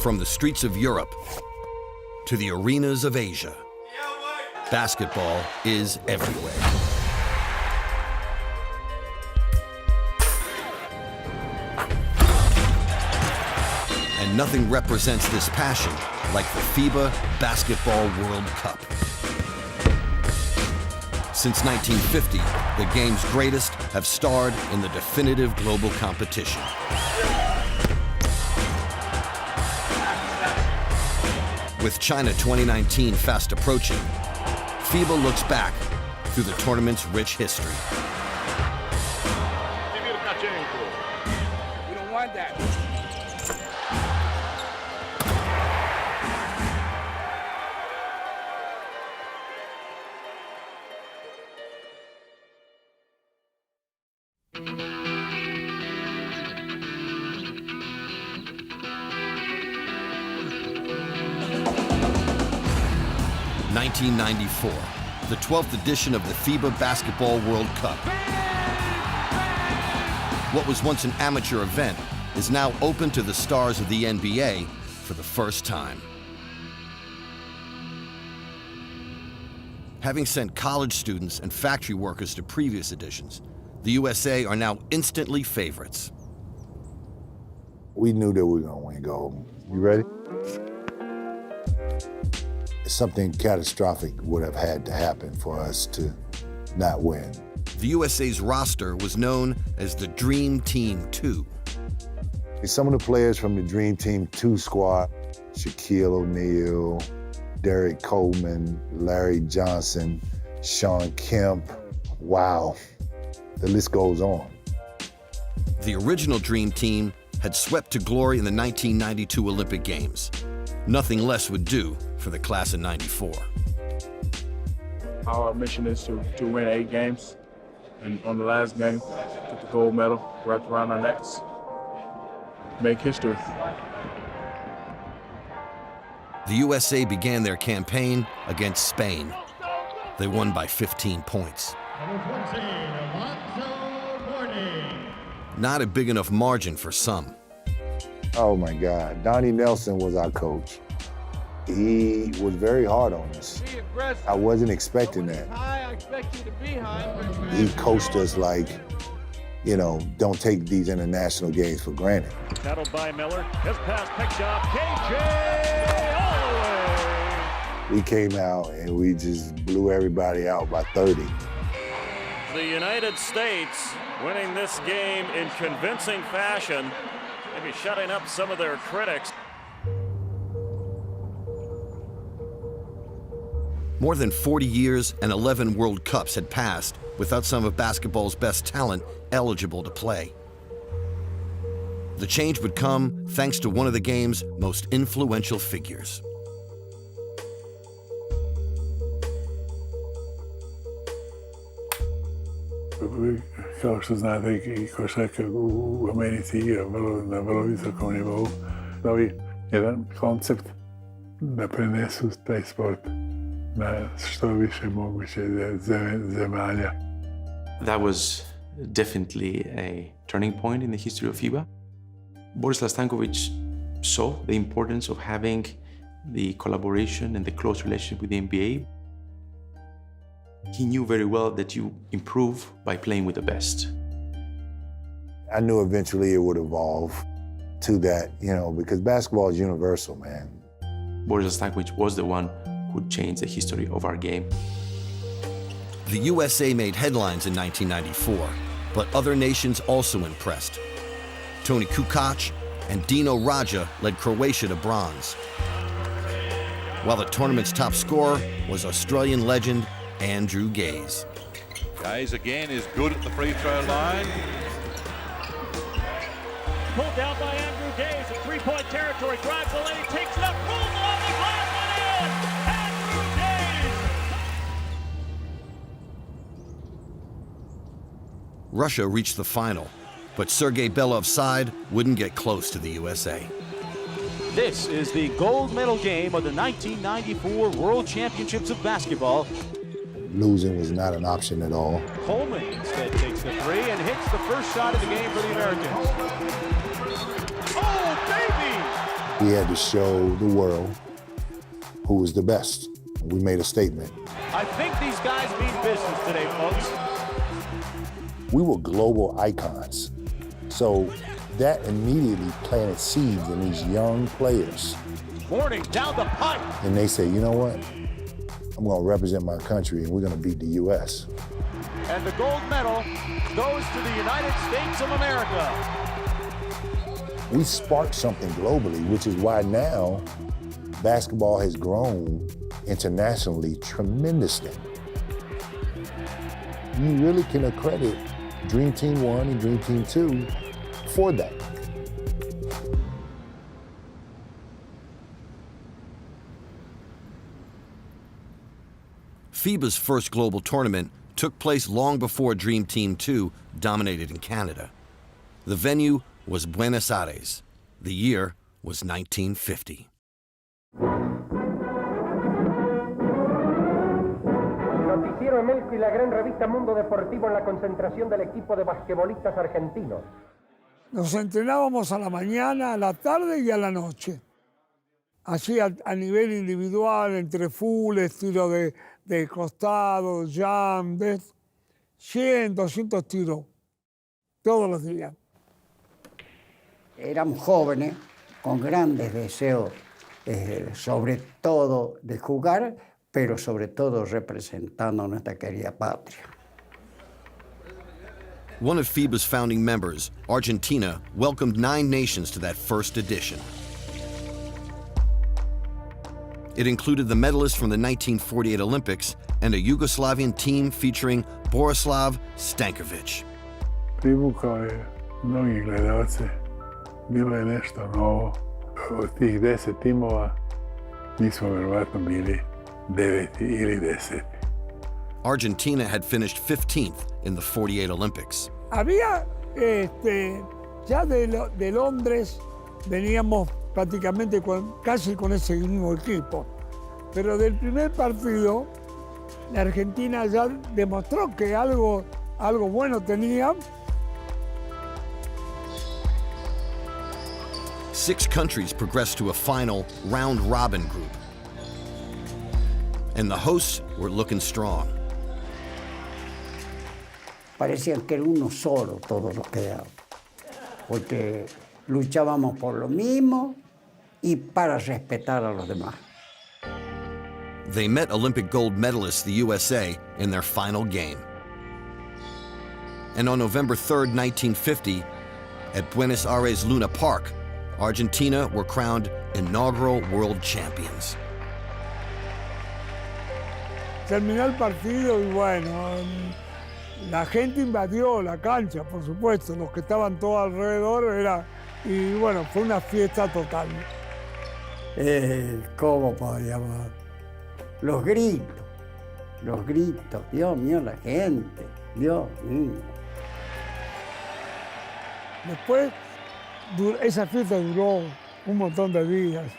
From the streets of Europe to the arenas of Asia, basketball is everywhere. And nothing represents this passion like the FIBA Basketball World Cup. Since 1950, the game's greatest have starred in the definitive global competition. With China 2019 fast approaching, FIBA looks back through the tournament's rich history. We don't want that. (1994), the 12th edition of the FIBA Basketball World Cup. What was once an amateur event is now open to the stars of the NBA for the first time. Having sent college students and factory workers to previous editions, the USA are now instantly favorites. We knew that we were going to win gold. You ready? Something catastrophic would have had to happen for us to not win. The USA's roster was known as the Dream Team 2. Some of the players from the Dream Team 2 squad, Shaquille O'Neal, Derek Coleman, Larry Johnson, Shawn Kemp, wow, the list goes on. The original Dream Team had swept to glory in the 1992 Olympic Games. Nothing less would do for the class of '94. Our mission is to win 8 games, and on the last game, get the gold medal wrapped around our necks, make history. The USA began their campaign against Spain. They won by 15 points. Not a big enough margin for some. Oh my God, Donnie Nelson was our coach. He was very hard on us. I wasn't expecting that. I expect you to be high. He coached us like, you know, don't take these international games for granted. Battled by Miller. His pass picked up. KJ all the way. We came out and we just blew everybody out by 30. The United States winning this game in convincing fashion, maybe shutting up some of their critics. More than 40 years and 11 World Cups had passed without some of basketball's best talent eligible to play. The change would come thanks to one of the game's most influential figures. Kao što znate, i košarka u Americi igra na vrlo visokom nivou. Novi jedan koncept da prenesu taj sport na što više moguće zemalja. That was definitely a turning point in the history of FIBA. Borges saw the importance of having the collaboration and the close relationship with the NBA. He knew very well that you improve by playing with the best. I knew eventually it would evolve to that, you know, because basketball is universal, man. Borges was the one who changed the history of our game. The USA made headlines in 1994, but other nations also impressed. Tony Kukoc and Dino Radja led Croatia to bronze, while the tournament's top scorer was Australian legend Andrew Gaze. Gaze again is good at the free throw line. Pulled down by Andrew Gaze in three-point territory, drives the lane, takes it up, pulls on the glass and in! Andrew Gaze! Russia reached the final, but Sergei Belov's side wouldn't get close to the USA. This is the gold medal game of the 1994 World Championships of Basketball. Losing was not an option at all. Coleman instead takes the three and hits the first shot of the game for the Americans. Oh, baby! We had to show the world who was the best. We made a statement. I think these guys mean business today, folks. We were global icons. So that immediately planted seeds in these young players. Morning down the pipe. And they say, you know what? I'm gonna represent my country and we're gonna beat the US. And the gold medal goes to the United States of America. We sparked something globally, which is why now basketball has grown internationally tremendously. You really can accredit Dream Team 1 and Dream Team 2 for that. FIBA's first global tournament took place long before Dream Team 2 dominated in Canada. The venue was Buenos Aires. The year was 1950. Noticiero Emelco y la gran revista Mundo Deportivo en la concentración del equipo de basquetbolistas argentinos. Nos entrenábamos a la mañana, a la tarde y a la noche. Así a nivel individual, entre full, estilo de costado, jam, 100, 200 tiros, todos los días. Éramos jóvenes, con grandes deseos, sobre todo de jugar, pero sobre todo representando a nuestra querida patria. One of FIBA's founding members, Argentina, welcomed 9 nations to that first edition. It included the medalists from the 1948 Olympics and a Yugoslavian team featuring Borislav Stankovic. Privukao je mnogi gledalce, bilo je nešto novo. Od tih 10 timova, mi smo verovatno bili 9. ili 10. Argentina had finished 15th in the 48 Olympics. Había, ya de Londres, veníamos prácticamente casi con ese mismo equipo. Pero del primer partido, la Argentina ya demostró que algo bueno tenía. 6 countries progressed to a final round-robin group. And the hosts were looking strong. Parecían que era uno solo todos los que daban, porque luchábamos por lo mismo y para respetar a los demás. They met Olympic gold medalists, the USA, in their final game. And on November 3rd, 1950, at Buenos Aires Luna Park, Argentina were crowned inaugural world champions. Terminó el partido y bueno, la gente invadió la cancha, por supuesto, los que estaban todos alrededor y bueno, fue una fiesta total. ¿Cómo podíamos? Los gritos, Dios mío, la gente, Dios mío. Después, esa fiesta duró un montón de días.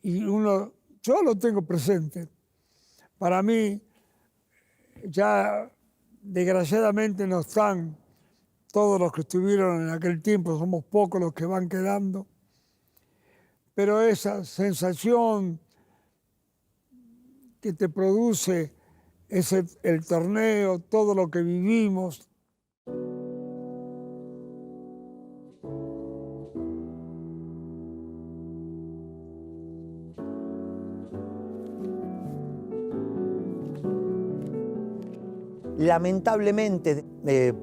Y yo lo tengo presente. Para mí, ya desgraciadamente no están todos los que estuvieron en aquel tiempo, somos pocos los que van quedando. Pero esa sensación que te produce el torneo, todo lo que vivimos. Lamentablemente,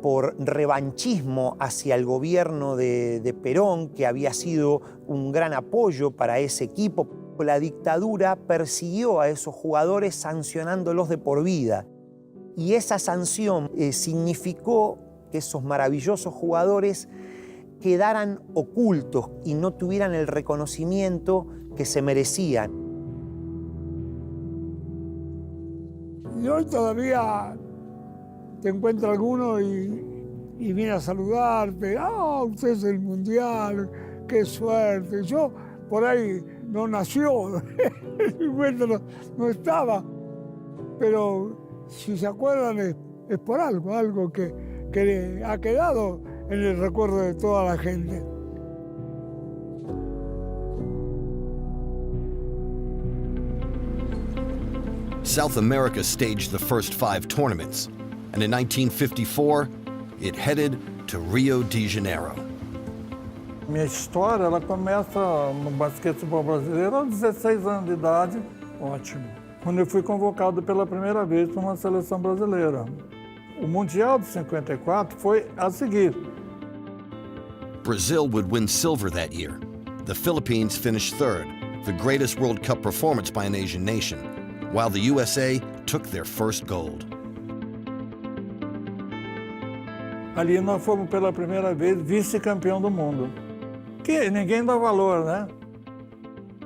por revanchismo hacia el gobierno de Perón, que había sido un gran apoyo para ese equipo, la dictadura persiguió a esos jugadores sancionándolos de por vida. Y esa sanción significó que esos maravillosos jugadores quedaran ocultos y no tuvieran el reconocimiento que se merecían. Y hoy todavía te encuentra alguno y viene a saludarte. ¡Ah, usted es el Mundial! ¡Qué suerte! Yo por ahí no nació, no estaba. Pero si se acuerdan es por algo que que ha quedado en el recuerdo de toda la gente. South America staged the first 5 tournaments, and in 1954, it headed to Rio de Janeiro. Minha história ela começa no basquetebol brasileiro aos 16 anos de idade. Ótimo. Quando eu fui convocado pela primeira vez para uma seleção brasileira. O Mundial de 54 foi a seguir. Brazil would win silver that year. The Philippines finished third, the greatest World Cup performance by an Asian nation, while the USA took their first gold. Ali nós fomos pela primeira vez vice-campeão do mundo. Que ninguém dá valor, né?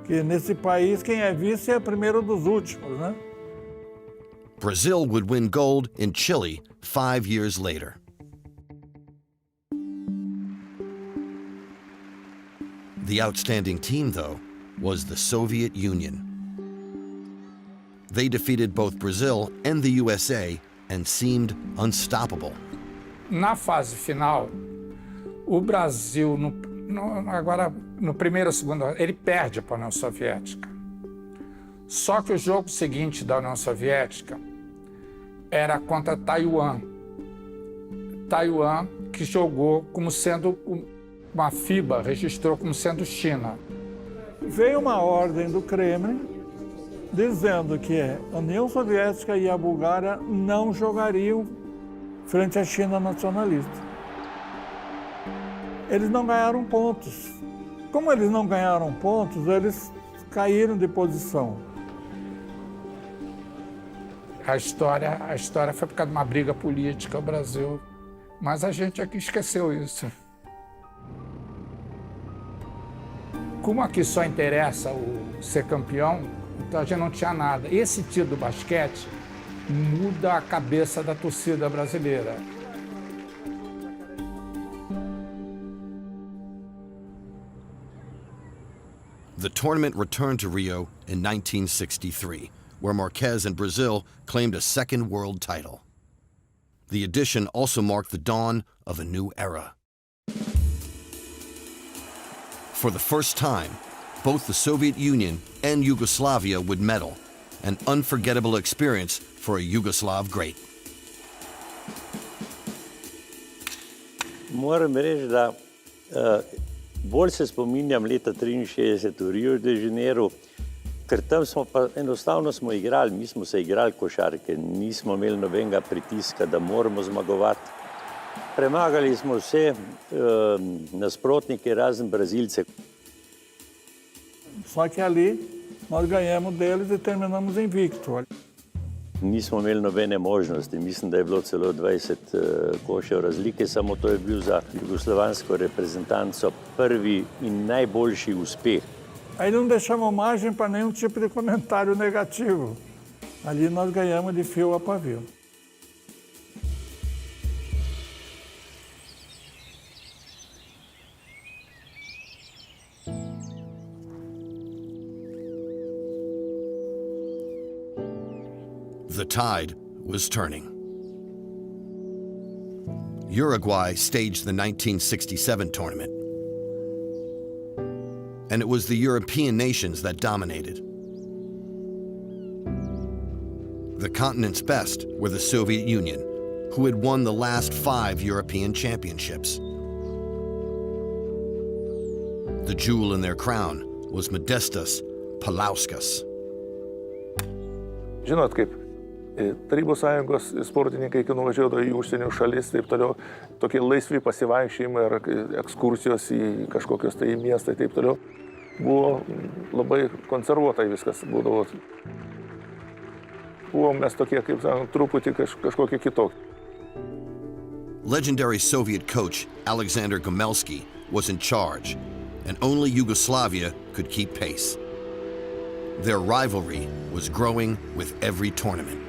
Que nesse país quem é vice é primeiro dos últimos, né? Brazil would win gold in Chile 5 years later. The outstanding team, though, was the Soviet Union. They defeated both Brazil and the USA and seemed unstoppable. Na fase final, o Brasil, agora no primeiro ou segundo, ele perde para a União Soviética. Só que o jogo seguinte da União Soviética era contra Taiwan. Taiwan que jogou como sendo uma FIBA, registrou como sendo China. Veio uma ordem do Kremlin dizendo que a União Soviética e a Bulgária não jogariam frente à China nacionalista. Eles não ganharam pontos. Como eles não ganharam pontos, eles caíram de posição. A história foi por causa de uma briga política, o Brasil. Mas a gente aqui esqueceu isso. Como aqui só interessa o ser campeão, então a gente não tinha nada. Esse título do basquete muda a cabeça da torcida brasileira. The tournament returned to Rio in 1963, where Marquez and Brazil claimed a second world title. The edition also marked the dawn of a new era. For the first time, both the Soviet Union and Yugoslavia would medal, an unforgettable experience for a Yugoslav great. Moram reči, da bolj se spominjam leta 1963 v Rio de Janeiro, ker tam smo pa enostavno igrali, mi smo se igrali košarke, nismo imeli nobenega pritiska, da moramo zmagovati. Premagali smo vse nasprotnike, razen Brazilce. Só que ali nós ganhamos deles e terminamos invicto. Nismo imeli nobene možnosti, mislim, da je bilo celo 20 košev razlike, samo to je bil za jugoslovansko reprezentanco prvi in najboljši uspeh. Aí não deixamos margem para nenhum tipo de comentário negativo. Ali nós ganhamos de fio a pavio. The tide was turning. Uruguay staged the 1967 tournament, and it was the European nations that dominated. The continent's best were the Soviet Union, who had won the last 5 European championships. The jewel in their crown was Modestas Palauskas. Žinot, kaip Tarybų sąjungos sportininkai, kai nuvažiuodavo į užsienio šalis, taip toliau, tokie laisvi pasivaikščiojimai ar ekskursijos į kažkokios tai miestai, taip toliau, buvo labai konservuotai viskas būdavo. Buvom mes tokie, kaip sakant, truputį kažkokie kitokie. Legendary Soviet coach Alexander Gomelsky was in charge, and only Yugoslavia could keep pace. Their rivalry was growing with every tournament.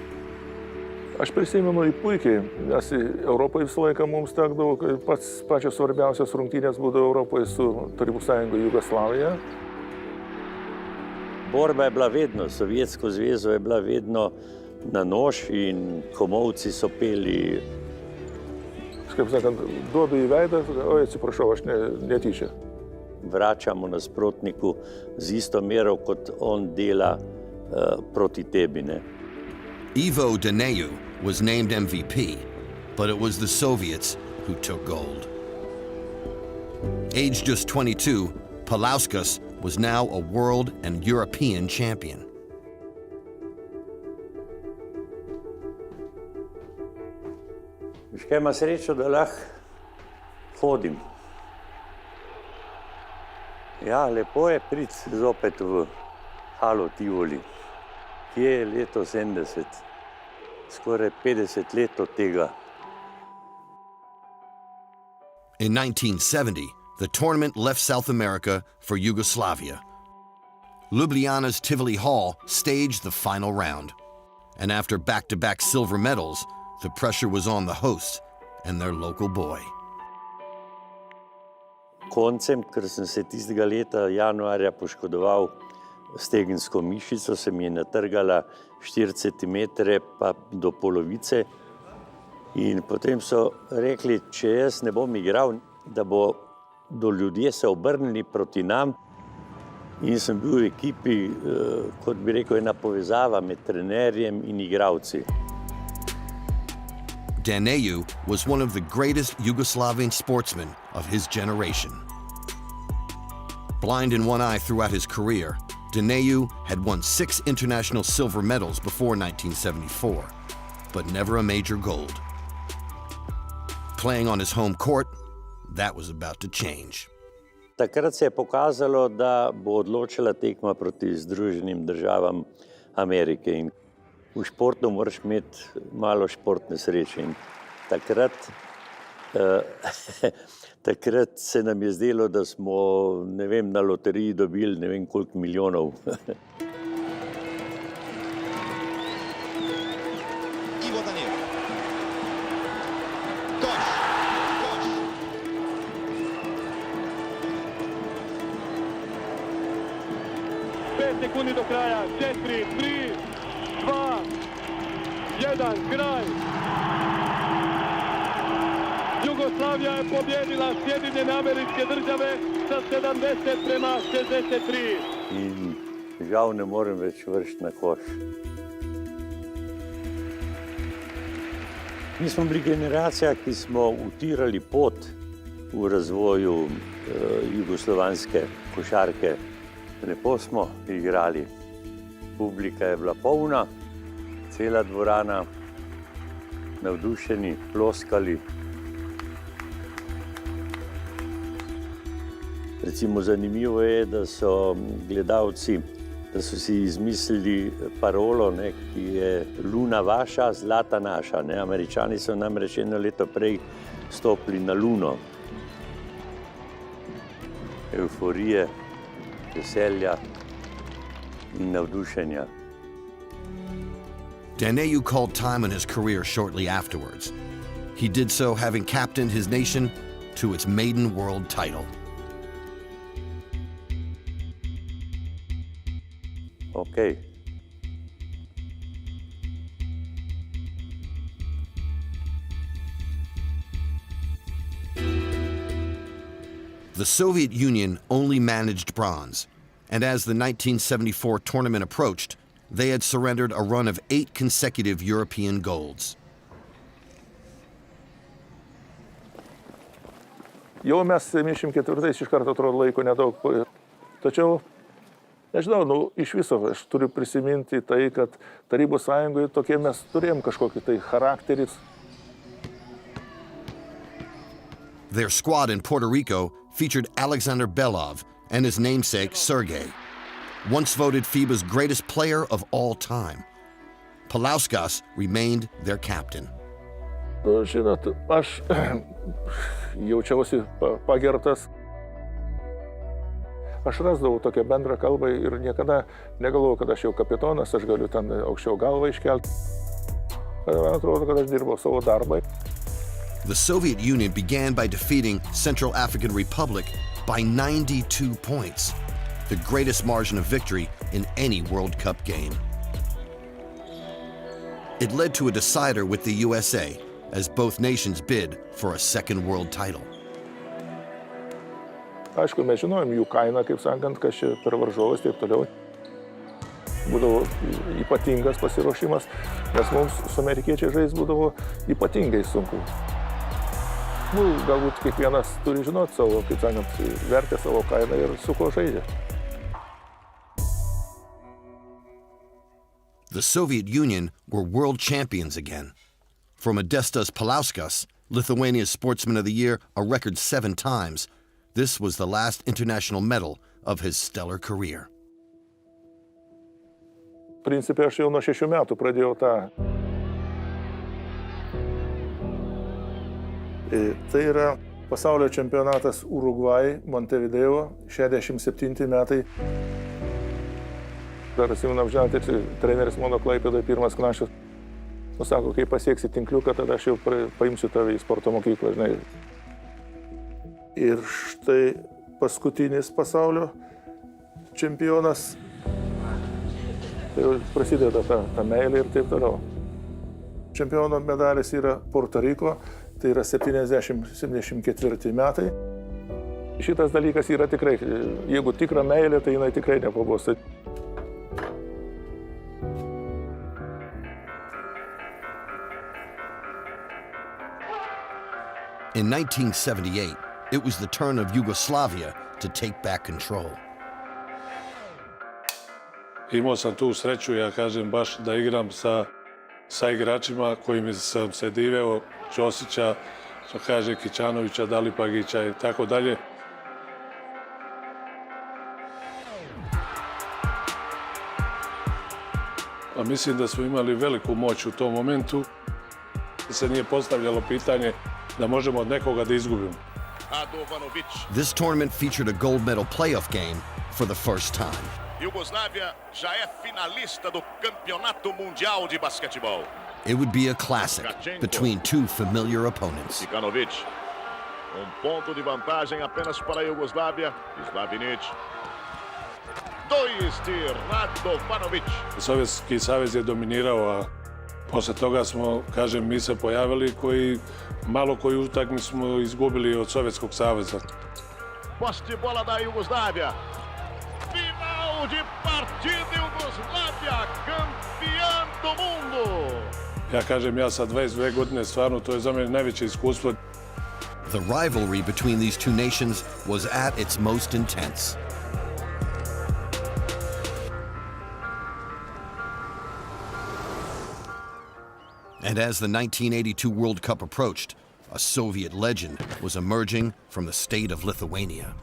Aš prisimenu jį puikiai, nes Europoje visą laiką mums tekdavo, pačios svarbiausios rungtynės būdavo Europoje su Tarybų sąjunga Jugoslavija. Borba je bila vedno, Sovjetsko zvezo je bila vedno na nož in komolci so peli. kaip sakant, duodu į veidą, oi atsiprašau, aš netyčia. Vračamo nasprotniku z isto mero, kot on dela proti tebi, ne? Ivo Daneu was named MVP, but it was the Soviets who took gold. Aged just 22, Palauskas was now a world and European champion. Viš kaj, ima srečo, da lahko hodim. Ja, lepo je priti zopet v halo Tivoli, ki je leto 70, skoraj 50 let od tega. In 1970, the tournament left South America for Yugoslavia. Ljubljana's Tivoli Hall staged the final round. And after back-to-back silver medals, the pressure was on the hosts and their local boy. Koncem, ker sem se tistega leta januarja poškodoval stegensko mišico, se mi je natrgala 4 cm pa do polovice. In potem so rekli, če jaz ne bom igral, da bodo ljudje se obrnili proti nam. In sem bil v ekipi, kot bi rekel, ena povezava med trenerjem in igralci. Daneu was one of the greatest Yugoslavian sportsmen of his generation. Blind in one eye throughout his career, Daneu had won 6 international silver medals before 1974, but never a major gold. Playing on his home court, that was about to change. Takrat se je pokazalo, da bo odločila tekma proti Združenim državam Amerike. In v športu moraš imeti malo športne sreče. In takrat se nam je zdelo, da smo, ne vem, na loteriji dobili ne vem koliko milijonov. Sekundi do kraja, 4, 3, 2, 1, kraj. Jugoslavija je pobjedila Sjedinjene Američke Države sa 70-63. In žal ne morem več vršiti na koš. Mi smo bili generacija, ki smo utirali pot v razvoju jugoslovanske košarke. Lepo smo igrali. Publika je bila polna, cela dvorana, navdušeni, ploskali. Recimo zanimivo je, da so gledalci, da so si izmislili parolo, ne, ki je Luna vaša, zlata naša. Ne. Američani so namreč eno leto prej stopili na Luno. Euforije, veselja in navdušenja. Daneu called time on his career shortly afterwards. He did so having captained his nation to its maiden world title. Okay. The Soviet Union only managed bronze, and as the 1974 tournament approached, they had surrendered a run of 8 consecutive European golds. Jau mes 74 iš karto atrodo laiko nedaug. Tačiau, nežinau, iš viso aš turiu prisiminti tai, kad Tarybų Sąjungoje tokie mes turėjom kažkokį tai charakterį. Their squad in Puerto Rico featured Alexander Belov and his namesake Sergei, once voted FIBA's greatest player of all time. Palauskas remained their captain. Žinot, aš jaučiausi pagertas. Aš rasdavau tokią bendrą kalbą ir niekada negalvojau, kad aš jau kapitonas, aš galiu ten aukščiau galvą iškelti. Man atrodo, kad aš dirbau savo darbą. The Soviet Union began by defeating Central African Republic by 92 points, the greatest margin of victory in any World Cup game. It led to a decider with the USA, as both nations bid for a second world title. Aišku, mes žinojom jų kainą, kaip sakant, kas čia per varžovas, taip toliau. Būdavo ypatingas pasiruošimas, nes mums su amerikiečiai žais būdavo ypatingai sunku. Galbūt kiekvienas turi žinoti savo, kaip sakant, vertę savo kainą ir su ko žaidžia. The Soviet Union were world champions again. For Modestas Palauskas, Lithuania's Sportsman of the Year a record 7 times, this was the last international medal of his stellar career. Principe, aš jau nuo 6 metų pradėjau tą. Tai yra pasaulio čempionatas Urugvajui, Montevideo, 67 metai. Dar atsimenu apžinantį, treneris mano Klaipėdoje, pirmas Knaščius. Sako, kai pasieksi tinkliuką, tada aš jau paimsiu tave į sporto mokyklą, žinai. Ir štai paskutinis pasaulio čempionas. Tai jau prasideda ta meilė ir taip toliau. Čempiono medalis yra Puerto Rico, tai yra 70-74 metai. Šitas dalykas yra tikrai, jeigu tikra meilė, tai jinai tikrai nepabos. In 1978, it was the turn of Yugoslavia to take back control. Imao sam tu sreću, ja kažem, baš da igram sa igračima kojima sam se diveo, Ćosića, što kaže Kićanovića, Dalipagića i tako dalje. A mislim da smo imali veliku moć u tom momentu. Se nije postavljalo pitanje da možemo od nekoga da izgubimo. This tournament featured a gold medal playoff game for the first time. Iugoslávia já é finalista do Campeonato Mundial de Basquetebol. It would be a classic between two familiar opponents. Milinkovic. Ponto de vantagem apenas para a Iugoslávia. Slavinic. Radovanovic. Sovjetski savez je dominirao, a posle toga smo, kažem, mi se pojavili koji malo koju utakmicu smo izgubili od Sovjetskog saveza. Posse de bola da Iugoslávia. Final de partida Iugoslávia, campeã do mundo. Ja kažem, ja sa 22 godine, stvarno, to je za mene najveće iskustvo. The rivalry between these two nations was at its most intense. And as the 1982 World Cup approached, a Soviet legend was emerging from the state of Lithuania.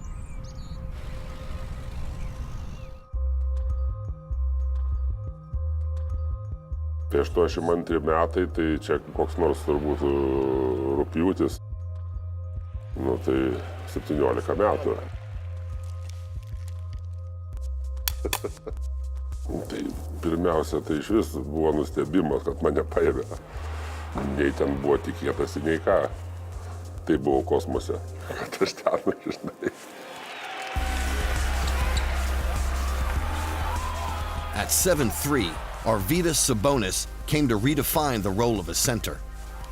Tai 82 metai, tai čia koks nors turbūt rugpjūtis, nu tai 17 metų. Tai pirmiausia, tai iš vis buvo nustebimas, kad mane paėmė. Nei ten buvo tikėtasi, nei ką. Tai buvo kosmose. Kad aš ten, žinai. At 7'3", Arvydas Sabonis came to redefine the role of a center,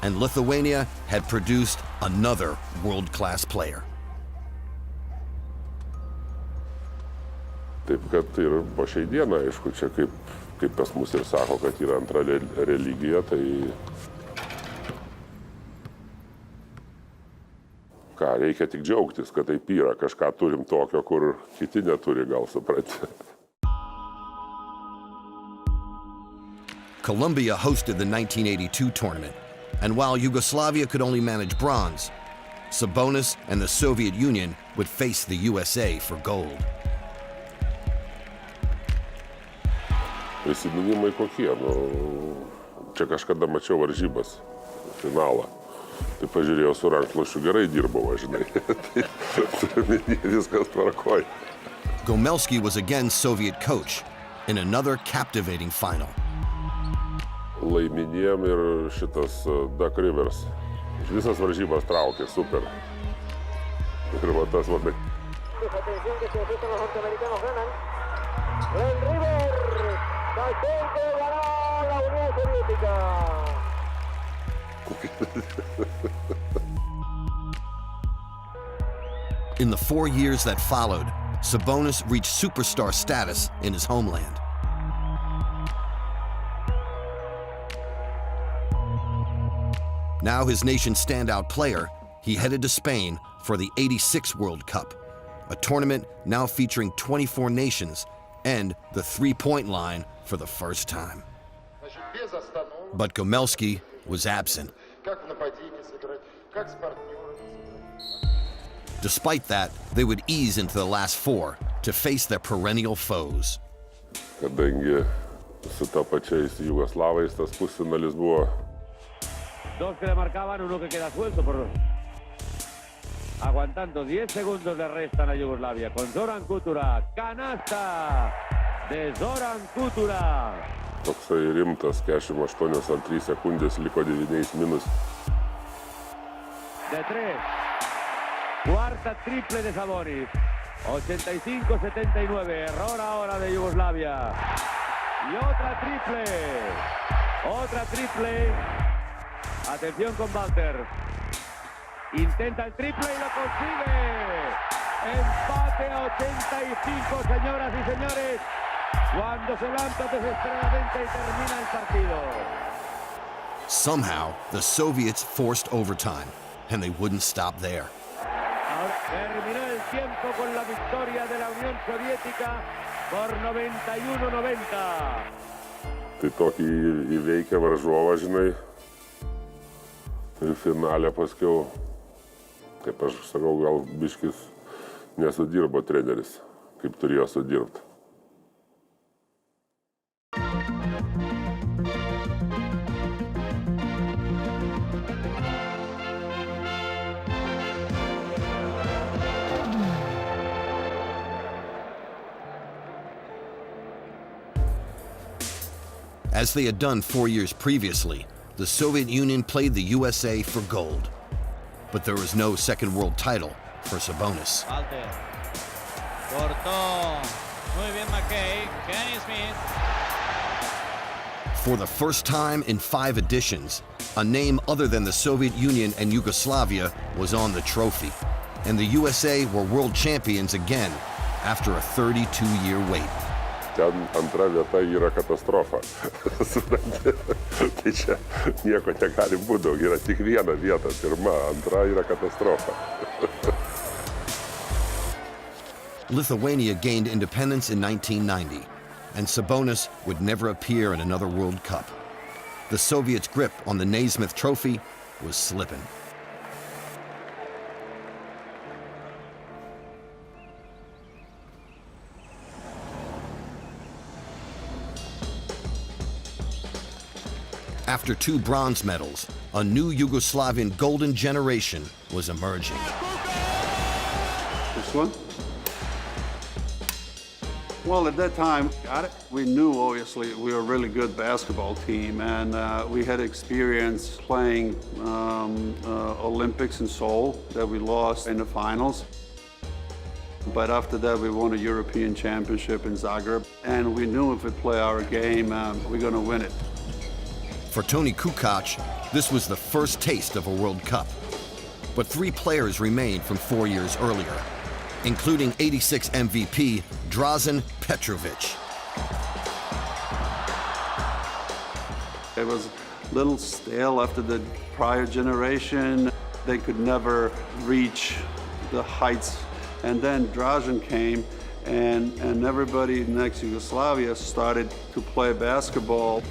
and Lithuania had produced another world-class player. Taip, kad tai ir po šiai dieną, aišku, čia kaip pas mus ir sako, kad yra antra religija, tai ką, reikia tik džiaugtis, kad taip yra, kažką turim tokio, kur kiti neturi, gal supranti. Colombia hosted the 1982 tournament, and while Yugoslavia could only manage bronze, Sabonis and the Soviet Union would face the USA for gold. Prisiminimai kokie, nu, čia kažkada mačiau varžybas, finalą. Tai pažiūrėjau su rankšluosčiu, gerai dirbau, žinai. Tai viskas tvarkoj. Gomelski was again Soviet coach in another captivating final. Laiminėjom ir šitas Duck Rivers. Visas varžybas traukė, super. Ir va tas va, In the 4 years that followed, Sabonis reached superstar status in his homeland. Now his nation's standout player, he headed to Spain for the '86 World Cup, a tournament now featuring 24 nations and the three-point line for the first time. But Gomelski was absent. Despite that, they would ease into the last four to face their perennial foes. Kadangi su ta pačiais Jugoslavais tas pusfinalis buvo. Dos que le marcaban, uno que queda suelto por aguantando 10 segundos le restan a Yugoslavia con Zoran Kutura, canasta de Zoran Kutura. Toksai rimtas, 48,3 sekundės liko 9 minus. De 3, cuarta triple de Sabonis, 85-79, error ahora de Yugoslavia. Y otra triple, atención con Walter. Intenta el triple y lo consigue. Empate a 85, señoras y señores. Cuando se lanza desesperadamente y termina el partido. Somehow, the Soviets forced overtime, and they wouldn't stop there. Ahora terminó el tiempo con la victoria de la Unión Soviética por 91-90. Tai tokį įveikę varžovą, žinai, ir finale paskiau, kaip aš sakau, gal biškis nesudirbo treneris, kaip turėjo sudirbti. As they had done 4 years previously, the Soviet Union played the USA for gold. But there was no second world title for Sabonis. For the first time in 5 editions, a name other than the Soviet Union and Yugoslavia was on the trophy, and the USA were world champions again after a 32-year wait. Ten antra vieta yra katastrofa. Tai čia nieko negali būti daug, yra tik viena vieta, pirma, antra yra katastrofa. Lithuania gained independence in 1990, and Sabonis would never appear in another World Cup. The Soviets' grip on the Naismith Trophy was slipping. After 2 bronze medals, a new Yugoslavian golden generation was emerging. This one? Well, at that time, we knew, obviously, we were a really good basketball team, and we had experience playing Olympics in Seoul that we lost in the finals. But after that, we won a European championship in Zagreb, and we knew if we play our game, we're going to win it. For Toni Kukoc, this was the first taste of a World Cup. But 3 players remained from 4 years earlier, including '86 MVP Drazen Petrovic. It was a little stale after the prior generation. They could never reach the heights. And then Drazen came, and everybody in ex-Yugoslavia started to play basketball.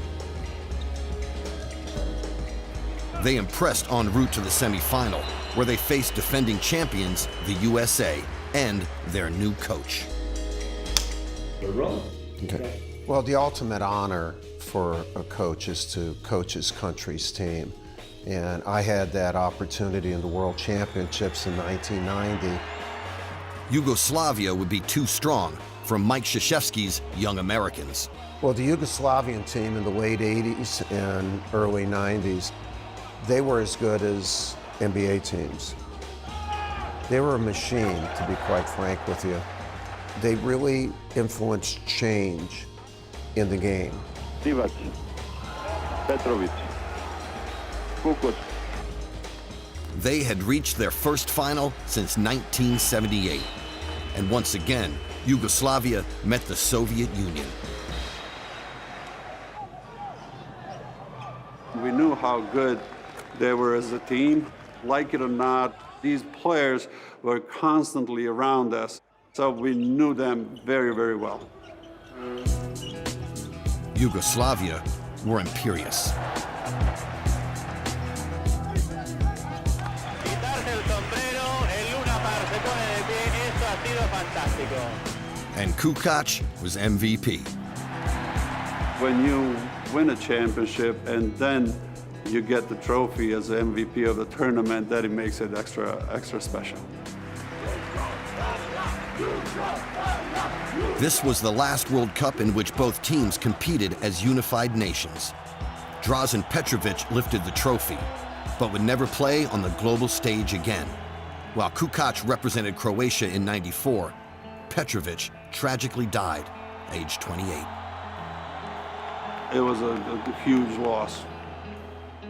They impressed en route to the semifinal, where they faced defending champions, the USA, and their new coach. Okay. Well, the ultimate honor for a coach is to coach his country's team. And I had that opportunity in the World Championships in 1990. Yugoslavia would be too strong for Mike Krzyzewski's Young Americans. Well, the Yugoslavian team in the late 80s and early 90s, they were as good as NBA teams. They were a machine, to be quite frank with you. They really influenced change in the game. Sivac, Petrovic, Kukuc. They had reached their first final since 1978. And once again, Yugoslavia met the Soviet Union. We knew how good they were as a team. Like it or not, these players were constantly around us, so we knew them very, very well. Yugoslavia were imperious. And Kukoc was MVP. When you win a championship and then you get the trophy as the MVP of the tournament, that it makes it extra special. This was the last World Cup in which both teams competed as unified nations. Drazen Petrovic lifted the trophy, but would never play on the global stage again. While Kukoc represented Croatia in '94, Petrovic tragically died, aged 28. It was a huge loss.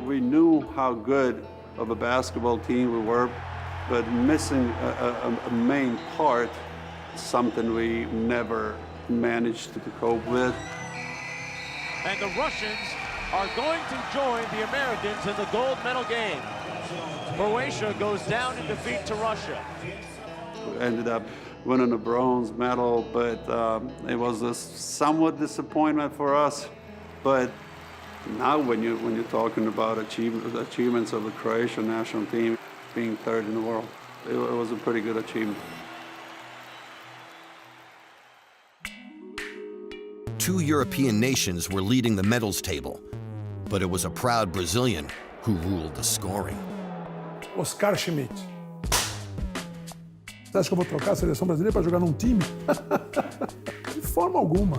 We knew how good of a basketball team we were, but missing a main part, something we never managed to cope with. And the Russians are going to join the Americans in the gold medal game. Croatia goes down in defeat to Russia. We ended up winning a bronze medal, but it was a somewhat disappointment for us. But now when you're talking about achievements of the Croatian national team, being third in the world, it was a pretty good achievement. Two European nations were leading the medals table, but it was a proud Brazilian who ruled the scoring. Oscar Schmidt. Você acha que eu vou trocar a seleção brasileira para jogar num time? De forma alguma.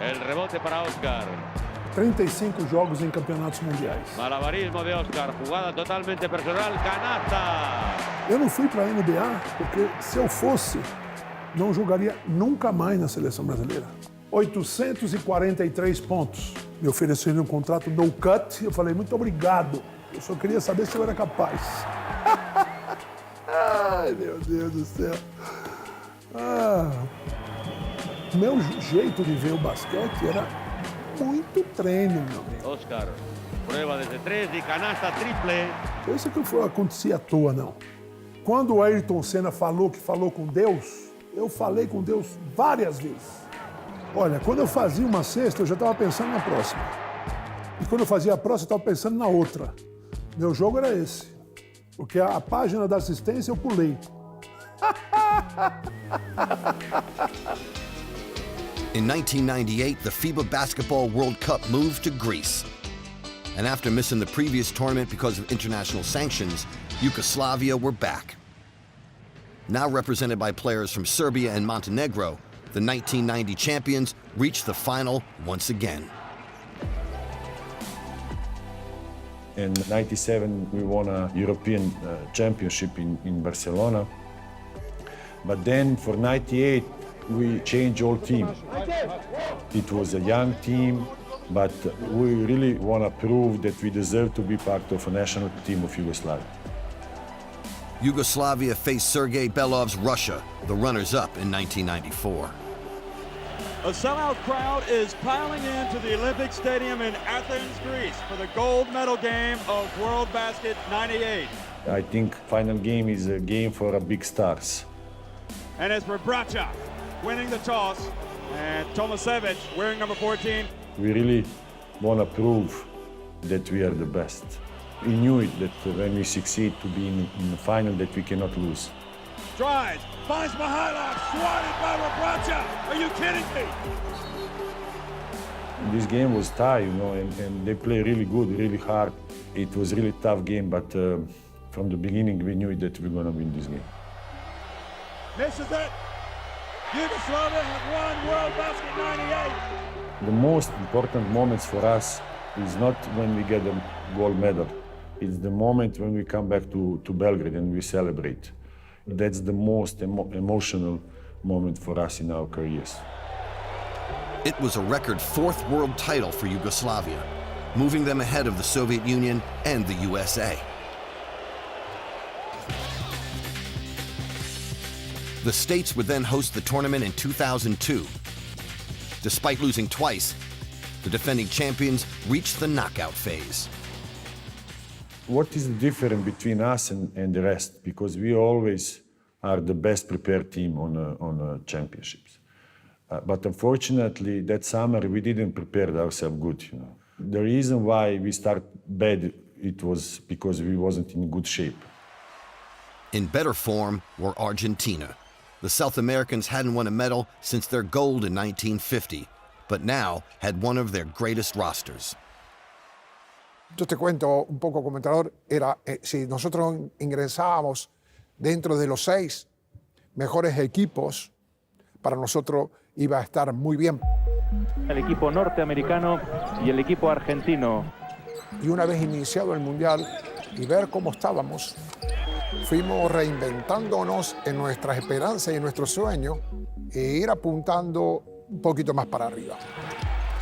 El rebote para Oscar. 35 jogos em campeonatos mundiais. Malabarismo de Oscar, jugada totalmente personal, canasta. Eu não fui para a NBA porque se eu fosse, não jogaria nunca mais na seleção brasileira. 843 pontos. Me ofereceram um contrato no cut. Eu falei, muito obrigado. Eu só queria saber se eu era capaz. Ai, meu Deus do céu. Meu jeito de ver o basquete era muito treino, meu amigo. Oscar, prueba desde três e canasta triple. Isso que acontecia à toa, não. Quando o Ayrton Senna falou que falou com Deus, eu falei com Deus várias vezes. Olha, quando eu fazia uma cesta, eu já estava pensando na próxima. E quando eu fazia a próxima, eu estava pensando na outra. Meu jogo era esse. Porque a página da assistência eu pulei. In 1998, the FIBA Basketball World Cup moved to Greece. And after missing the previous tournament because of international sanctions, Yugoslavia were back. Now represented by players from Serbia and Montenegro, the 1990 champions reached the final once again. In '97, we won a European championship in Barcelona. But then for '98, we changed all team. It was a young team, but we really want to prove that we deserve to be part of a national team of Yugoslavia. Yugoslavia faced Sergei Belov's Russia, the runners-up in 1994. A sellout crowd is piling into the Olympic Stadium in Athens, Greece for the gold medal game of World Basket '98. I think final game is a game for big stars. And as for Bracha winning the toss, and Tomasevic wearing number 14. We really want to prove that we are the best. We knew it, that when we succeed to be in the final, that we cannot lose. Drives, finds Mihailov, swatted by Bracha. Are you kidding me? This game was tight, you know, and they play really good, really hard. It was a really tough game, but from the beginning, we knew that we were going to win this game. This is it. Yugoslavia has won World Basket '98. The most important moments for us is not when we get the gold medal. It's the moment when we come back to Belgrade and we celebrate. That's the most emotional moment for us in our careers. It was a record fourth world title for Yugoslavia, moving them ahead of the Soviet Union and the USA. The States would then host the tournament in 2002. Despite losing twice, the defending champions reached the knockout phase. What is the difference between us and the rest? Because we always are the best prepared team on championships. But unfortunately, that summer we didn't prepare ourselves good. The reason why we start bad, it was because we wasn't in good shape. In better form were Argentina. The South Americans hadn't won a medal since their gold in 1950, but now had one of their greatest rosters. Yo te cuento un poco como entrenador, si nosotros ingresábamos dentro de los 6 mejores equipos, para nosotros iba a estar muy bien. El equipo norteamericano y el equipo argentino. Y una vez iniciado el Mundial y ver cómo estábamos, fuimos reinventándonos en nuestras esperanzas y en nuestros sueños e ir apuntando un poquito más para arriba.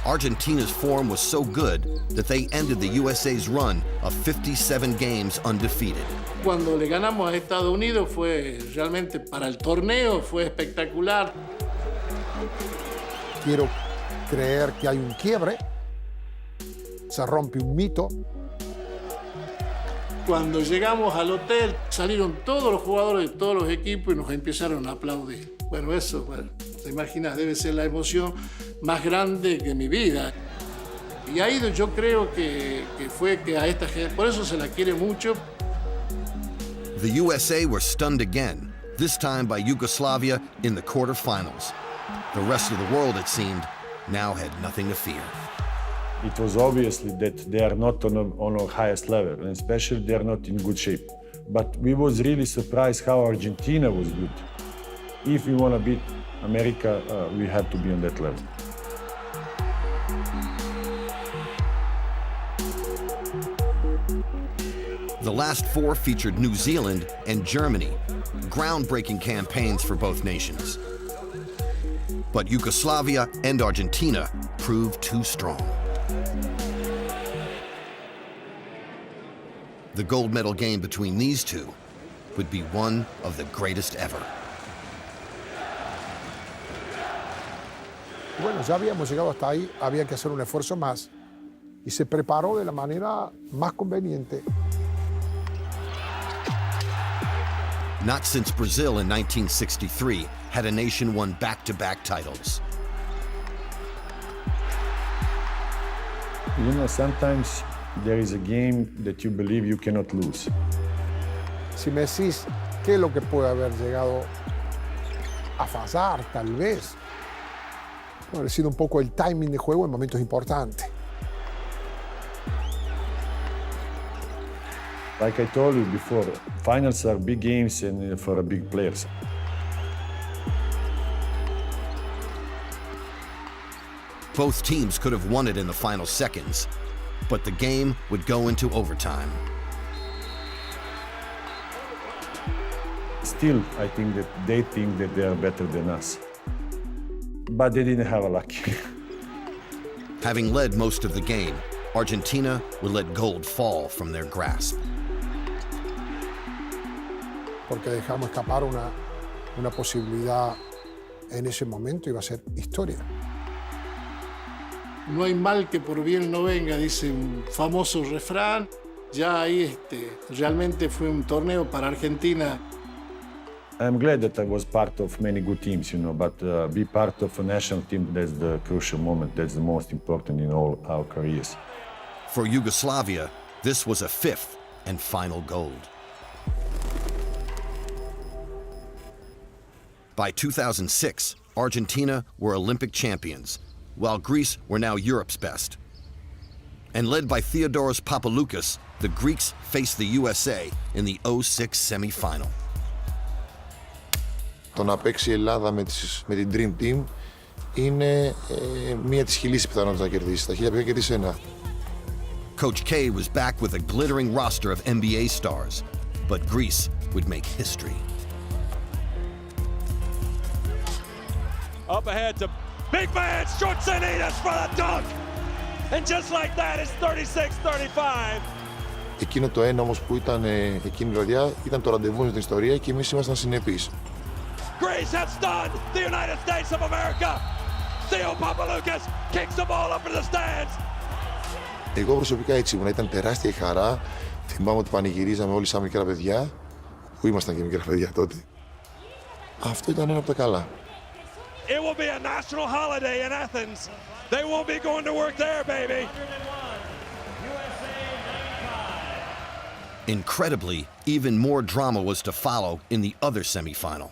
Argentina's form was so good that they ended the USA's run of 57 games undefeated. Cuando le ganamos a Estados Unidos fue realmente para el torneo, fue espectacular. Quiero creer que hay un quiebre, se rompe un mito. Cuando llegamos al hotel, salieron todos los jugadores de todos los equipos y nos empezaron a aplaudir. Bueno, eso, te imaginas, debe ser la emoción más grande que mi vida. Y ahí yo creo que fue que a esta gente, por eso se la quiere mucho. The USA were stunned again, this time by Yugoslavia in the quarterfinals. The rest of the world, it seemed, now had nothing to fear. It was obviously that they are not on our highest level, and especially they are not in good shape. But we was really surprised how Argentina was good. If we want to beat America, we have to be on that level. The last 4 featured New Zealand and Germany, groundbreaking campaigns for both nations. But Yugoslavia and Argentina proved too strong. The gold medal game between these two would be one of the greatest ever. Bueno, ya habíamos llegado hasta ahí, había que hacer un esfuerzo más y se preparó de la manera más conveniente. Not since Brazil in 1963 had a nation won back-to-back titles. You know, sometimes there is a game that you believe you cannot lose. Si me decís qué es lo que puede haber llegado a fallar, tal vez, ha sido un poco el timing de juego en momentos importantes. Like I told you before, finals are big games and for big players. Both teams could have won it in the final seconds, but the game would go into overtime. Still, I think that they think that they are better than us. But they didn't have a luck. Having led most of the game, Argentina would let gold fall from their grasp. Porque dejamos escapar una posibilidad en ese momento, iba a ser historia. No hay mal que por bien no venga, dice un famoso refrán. Ya ahí realmente fue un torneo para Argentina. I'm glad that I was part of many good teams, you know, but be part of a national team, that's the crucial moment. That's the most important in all our careers. For Yugoslavia, this was a 5th and final gold. By 2006, Argentina were Olympic champions, while Greece were now Europe's best. And led by Theodoros Papaloukas, the Greeks faced the USA in the 2006 semi-final. Το να παίξει η Ελλάδα με την Dream Team είναι μία της χιλής πιθανότητας να κερδίσει. Τα χίλια πήγα κερδίσει ένα. Coach K was back with a glittering roster of NBA stars, but Greece would make history. Up ahead to Big man, Schwarzenegger for the dunk. And just like that, it's 36-35. Εκείνο το ένα όμως που ήταν εκείνη η βραδιά ήταν το ραντεβού με την ιστορία και εμείς ήμασταν συνεπείς. Greece has stunned the United States of America. Theo Papaloukas kicks the ball up in the stands. Εγώ προσωπικά έτσι ήμουν, ήταν τεράστια η χαρά. Θυμάμαι ότι πανηγυρίζαμε όλοι σαν μικρά παιδιά, που ήμασταν και μικρά παιδιά τότε. Αυτό ήταν ένα από τα καλά. It will be a national holiday in Athens. They won't be going to work there, baby. Incredibly, even more drama was to follow in the other semifinal.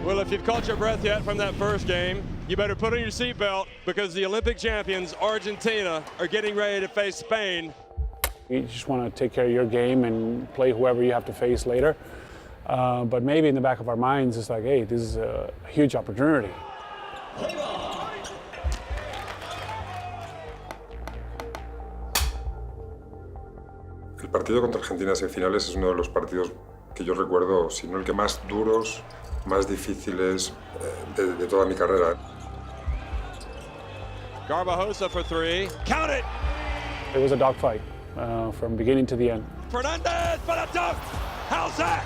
Well, if you've caught your breath yet from that first game, you better put on your seatbelt because the Olympic champions, Argentina, are getting ready to face Spain. You just want to take care of your game and play whoever you have to face later. But maybe in the back of our minds, it's like, hey, this is a huge opportunity. El partido contra Argentina en semifinales es uno de los partidos que yo recuerdo, si no el que más duros, más difíciles de toda mi carrera. Garbajosa for three. Count it! It was a dogfight from beginning to the end. Fernandez for the dunk! How's that?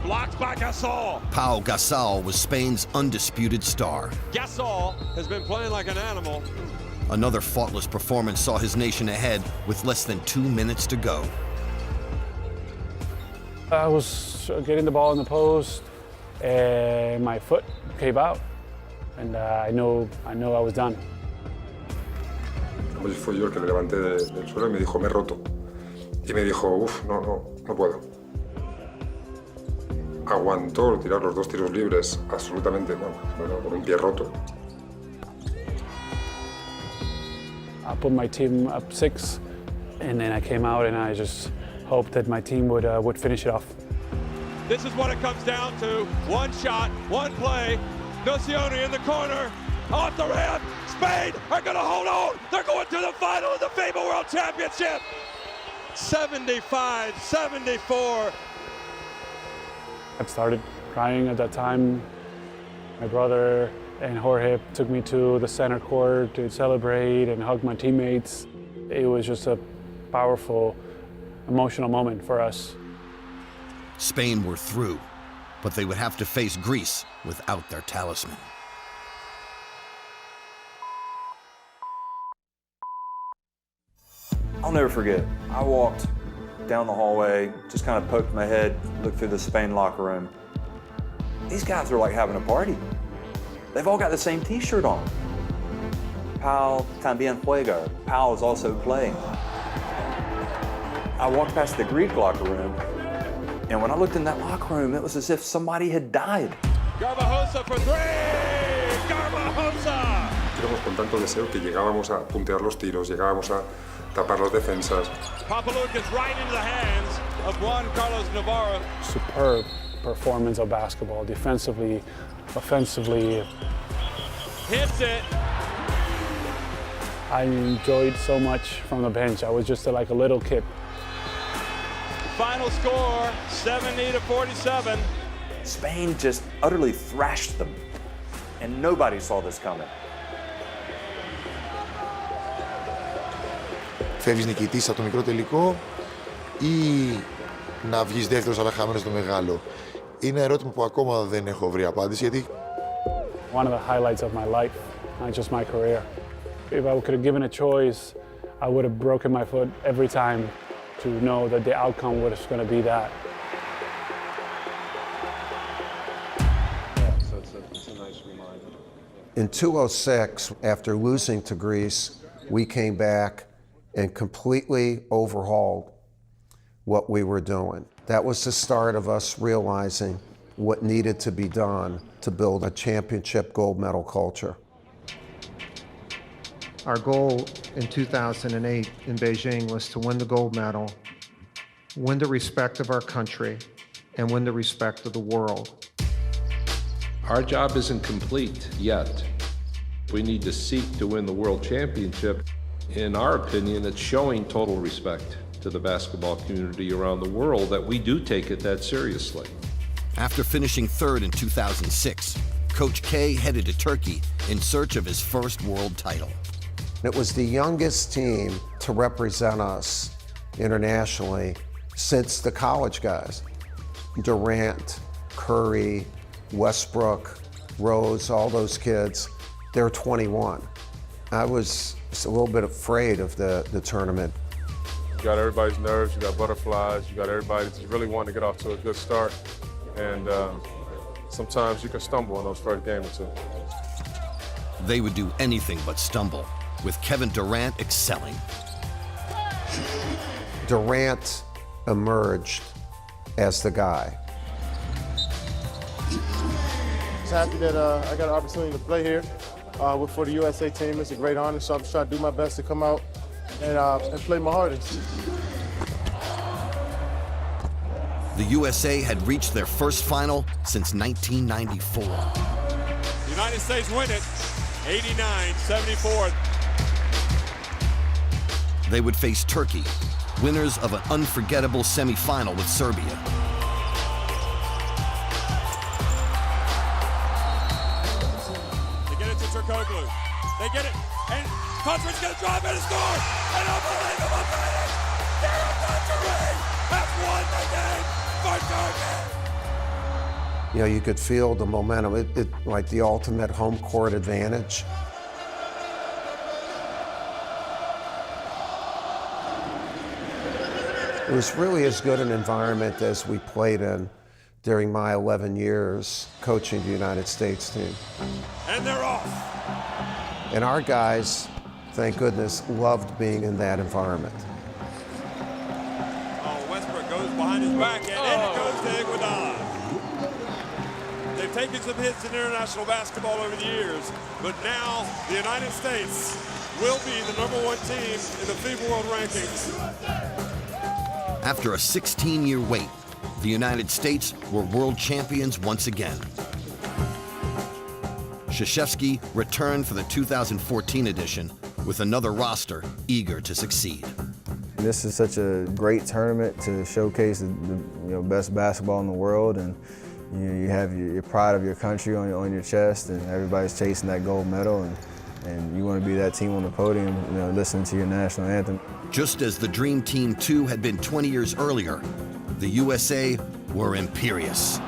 Blocked by Gasol. Pau Gasol was Spain's undisputed star. Gasol has been playing like an animal. Another faultless performance saw his nation ahead with less than 2 minutes to go. I was getting the ball in the post, and my foot came out, and I know I was done. Fui yo el que le levanté del suelo y me dijo, me he roto. Y me dijo, no puedo. Aguantó tirar los dos tiros libres, absolutamente, con un pie roto. I put my team up 6, and then I came out and I just hoped that my team would finish it off. This is what it comes down to. One shot, one play. Nocioni in the corner, off the rim. Spain are going to hold on. They're going to the final of the FIBA World Championship. 75-74. I started crying at that time. My brother and Jorge took me to the center court to celebrate and hug my teammates. It was just a powerful, emotional moment for us. Spain were through, but they would have to face Greece without their talisman. I'll never forget. I walked down the hallway, just kind of poked my head, looked through the Spain locker room. These guys are like having a party. They've all got the same t-shirt on. Pau también juega. Pau is also playing. I walked past the Greek locker room, and when I looked in that locker room, it was as if somebody had died. Garbajosa for three! Garbajosa! Íbamos con tanto deseo que llegábamos a puntear los tiros, llegábamos a tapar las defensas. Papaloukas right into the hands of Juan Carlos Navarro. Superb performance of basketball, defensively, offensively. Hits it. I enjoyed so much from the bench. I was just like a little kid. Final score, 70-47. Spain just utterly thrashed them, and nobody saw this coming. Φεύγεις νικητής από το μικρό τελικό ή να βγεις δεύτερος αλλά χαμένος στο μεγάλο. Είναι ερώτημα που ακόμα δεν έχω βρει απάντηση γιατί... One of the highlights of my life, not just my career. If I could have given a choice, I would have broken my foot every time to know that the outcome was going to be that. Yeah, so it's a nice reminder. In 2006, after losing to Greece, we came back and completely overhauled what we were doing. That was the start of us realizing what needed to be done to build a championship gold medal culture. Our goal in 2008 in Beijing was to win the gold medal, win the respect of our country, and win the respect of the world. Our job isn't complete yet. We need to seek to win the World Championship. in our opinion, it's showing total respect to the basketball community around the world that we do take it that seriously. After finishing third in 2006, Coach K headed to Turkey in search of his first world title. It was the youngest team to represent us internationally since the college guys. Durant, Curry, Westbrook, Rose, all those kids, they're 21. I was a little bit afraid of the tournament. You got everybody's nerves, you got butterflies, you got everybody just really wanting to get off to a good start. And sometimes you can stumble in those first game or two. They would do anything but stumble, with Kevin Durant excelling. Durant emerged as the guy. Just happy that I got an opportunity to play here for the USA team. It's a great honor, so I'm just trying to do my best to come out and play my hardest. The USA had reached their first final since 1994. The United States win it, 89-74. They would face Turkey, winners of an unforgettable semifinal with Serbia. They get it to Turkoglu. They get it, and Conference gonna drive and score! An unbelievable finish! Turkey has won the game for Turkey! You know, you could feel the momentum, it like the ultimate home court advantage. It was really as good an environment as we played in during my 11 years coaching the United States team. And they're off. And our guys, thank goodness, loved being in that environment. Oh, Westbrook goes behind his back, and in it goes to Iguodala. They've taken some hits in international basketball over the years, but now the United States will be the #1 team in the FIBA World Rankings. After a 16-year wait, the United States were world champions once again. Krzyzewski returned for the 2014 edition with another roster eager to succeed. This is such a great tournament to showcase the best basketball in the world, and you have your pride of your country on your chest, and everybody's chasing that gold medal, and you want to be that team on the podium, listening to your national anthem. Just as the Dream Team 2 had been 20 years earlier, the USA were imperious.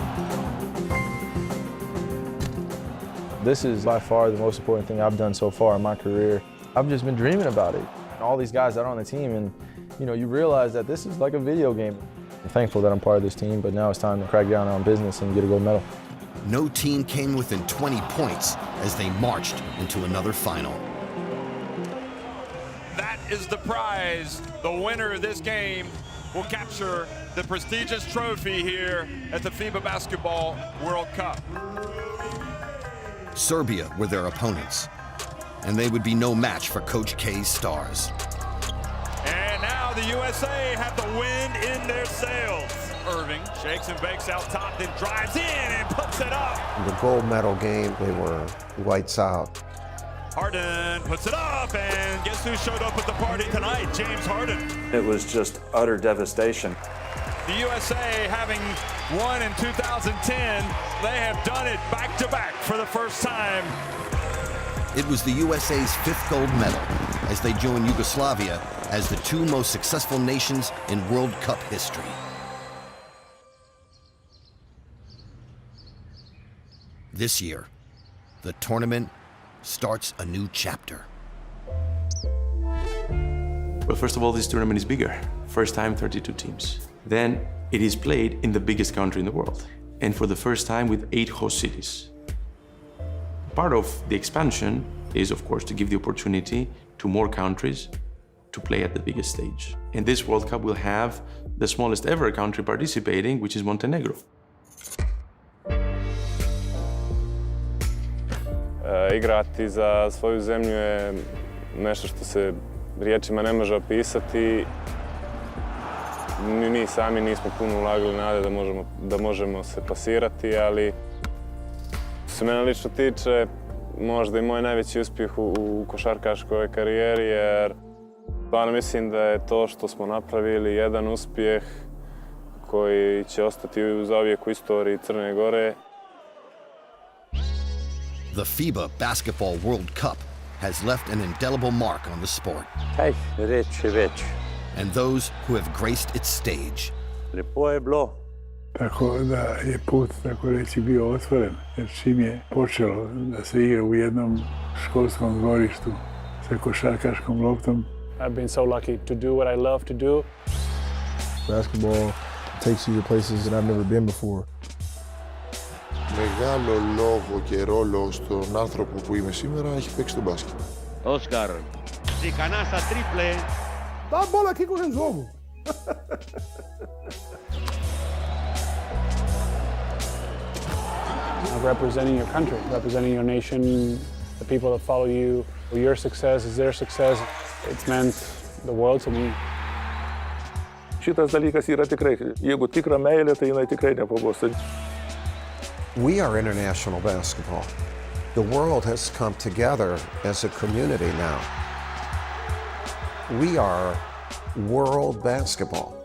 This is by far the most important thing I've done so far in my career. I've just been dreaming about it. All these guys that are on the team, and you realize that this is like a video game. I'm thankful that I'm part of this team, but now it's time to crack down on business and get a gold medal. No team came within 20 points as they marched into another final. That is the prize. The winner of this game will capture the prestigious trophy here at the FIBA Basketball World Cup. Serbia were their opponents, and they would be no match for Coach K's stars. And now the USA have the wind in their sails. Irving shakes and bakes out top, then drives in and puts it up. In the gold medal game, they were lights out. Harden puts it up, and guess who showed up at the party tonight? James Harden. It was just utter devastation. The USA, having won in 2010, they have done it back-to-back for the first time. It was the USA's 5th gold medal as they joined Yugoslavia as the 2 most successful nations in World Cup history. This year, the tournament starts a new chapter. Well, first of all, this tournament is bigger. First time, 32 teams. Then it is played in the biggest country in the world, and for the first time with 8 host cities. Part of the expansion is, of course, to give the opportunity to more countries to play at the biggest stage. And this World Cup will have the smallest ever country participating, which is Montenegro. Igrati za svoju zemlju je nešto što se riječima ne može opisati. Ni mi sami nismo puno ulagali nade da možemo se plasirati, ali što se mene lično tiče, možda i moj najveći uspjeh u košarkaškoj karijeri, jer Stvarno mislim da je to što smo napravili jedan uspjeh koji će ostati zauvijek u istoriji Crne Gore. The FIBA Basketball World Cup has left an indelible mark on the sport. And those who have graced its stage. Tako da je put, tako reći, bio otvoren. Jer čim je počelo da se igra u jednom školskom dvorištu sa košarkaškom loptom. I've been so lucky to do what I love to do. Basketball takes you to places that I've never been before. Μεγάλο λόγο και ρόλο στον άνθρωπο που είμαι σήμερα έχει παίξει το μπάσκετ. Oscar. De canasta triple. Dá a bola aqui que eu resolvo. Representing your country, representing your nation, the people that follow you. Your success is their success. It's meant the world to me. Šitas dalykas yra tikrai, jeigu tikra meilė, tai jinai tikrai nepabos. We are international basketball. The world has come together as a community now. We are world basketball.